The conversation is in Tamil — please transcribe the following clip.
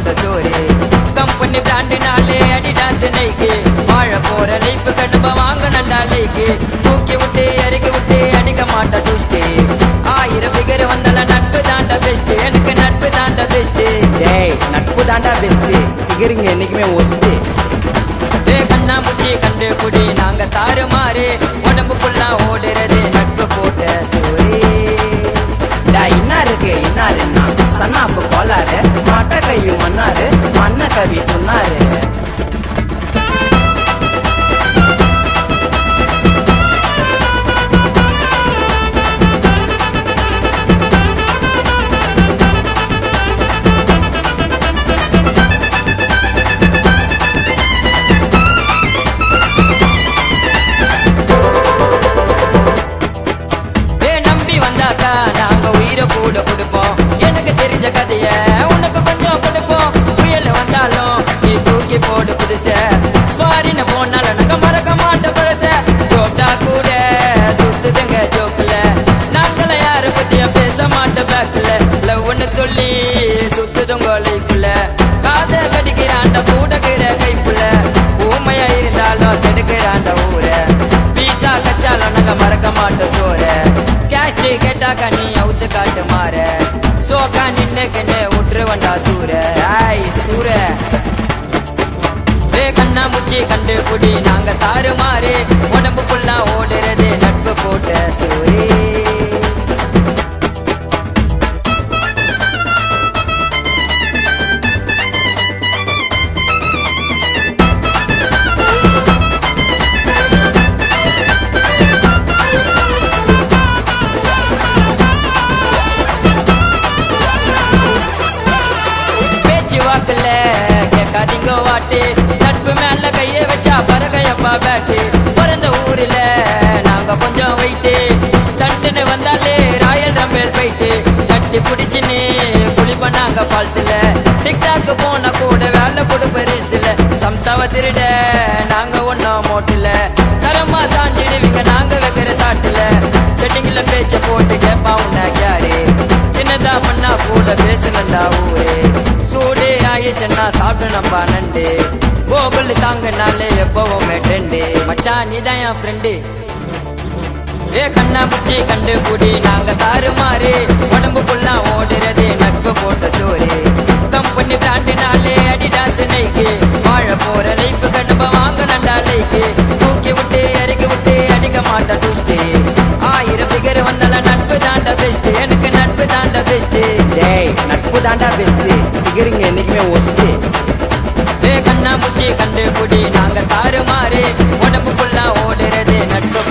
மாட்ட சோறு கம்பெனி பிராண்டினாலே அடிடாஸ் நைக்கு வாழ போற லைஃபுக்கு நம்ம வாங்கணும்டா லைக்கு தூக்கி விட்டு இறக்கி விட்டு அடிக்க மாட்ட டூஸ்ட் 1000 ஃபிகர் வந்தால நட்பு தாண்டா பெஸ்ட் எனக்கு நட்பு தாண்டா பெஸ்ட் டேய் நட்பு தாண்டா பெஸ்ட் ஃபிகரிங் என்னைக்குமே ஒஸ்ட் கண்ணா முச்சி கண்டு குடி நாங்க தாறுமாறு உடம்பு ஃபுல்லா ஓடுறது நட்பு போட்ட சோறு இன்னாருக்கு இன்னாருன்னா சன்னாஃபு கோளாறு மட்ட கையும் மன்னாரு மண்ண கவி சொன்னாரு நாங்க உயிரை கூட கொடுப்போம் எனக்கு தெரிஞ்ச கதைய உனக்கு கொஞ்சம் கொடுப்போம் புயல் வந்தாலும் நீ தூக்கி போடு புதுச ஃபாரின் போனாலும் நாங்க மறக்க மாட்டோம் பழச ஜோட்டா கூட சுத்துதுங்க ஜோக்குல நாங்கள யார பத்திய பேச மாட்டோம் பேக்ல லவ்னு சொல்லி சுத்துதுங்க லைஃப்ல காத கடிக்கிறாண்ட கூடக்கிற கைப்புல ஊமையா இருந்தாலும் தடுக்கிறாண்ட ஊர பீசா கச்சாலும் நாங்க மறக்க மாட்டோம் சோற கேஸ்டி கேட்டாக்கா நீ அவுத்து காட்டு மாற சோக்கா நின்னுக்குன்னு உற்று வண்டா சூர ஆய் சூர கண்ணா முச்சி கண்டு குடி நாங்க தாறுமாறு உடம்பு ஃபுல்லா ஓடுறது நட்பு போட்ட சூரே வாக்குல கேட்காதீங்க வாட்டு நட்பு மேல கைய வச்சா பறகையப்பா பேட்டு பிறந்த ஊர்ல நாங்க கொஞ்சம் வைட்டு சட்டுன்னு வந்தாலே ராயல் ரம்பேல் போயிட்டு தட்டி பிடிச்சுன்னு குளிப்ப நாங்க ஃபால்ஸ்ல டிக்டாக்கு போன கூட வேலை கொடுப்ப ரீல்ஸ்ல சம்சாவ திருட நாங்க ஒன்னும் மோட்டுல தரமா சாஞ்சிடுவீங்க நாங்க வைக்கிற சாட்டுல செட்டிங்ல பேச்ச போட்டு கேப்பா உன்ன யாரு சின்னதா பண்ணா கூட பேசணுண்டா ஊரு சூடு ஆயிடுச்சுன்னா சாப்பிடு நம்ம நண்டு கோகுல் சாங்குனாலே எப்பவுமே ட்ரெண்டு மச்சான் நீதான் என் ஃப்ரெண்டு கண்ணா முச்சி கண்டு குடி நாங்க தாறுமாறு உடம்பு ஃபுல்லா ஓடுறது நட்பு போட்ட சோறு கம்பெனி பிராண்டினாலே அடிடாஸ் நைக்கு வாழ போற லைஃபுக்கு நம்ம வாங்கணும்டா லைக்கு தூக்கி விட்டு இறக்கி விட்டு அடிக்க மாட்ட டூஸ்ட் 1000 ஃபிகர் வந்தால நட்பு தாண்டா பெஸ்ட் எனக்கு நட்பு தாண்டா பெஸ்ட் டேய் நட்பு தாண்டா பெஸ்ட் ஃபிகரிங் என்னைக்குமே ஒஸ்ட் கண்ணா முச்சி கண்டு குடி நாங்க தாறுமாறு உடம்பு ஃபுல்லா ஓடுறது நட்பு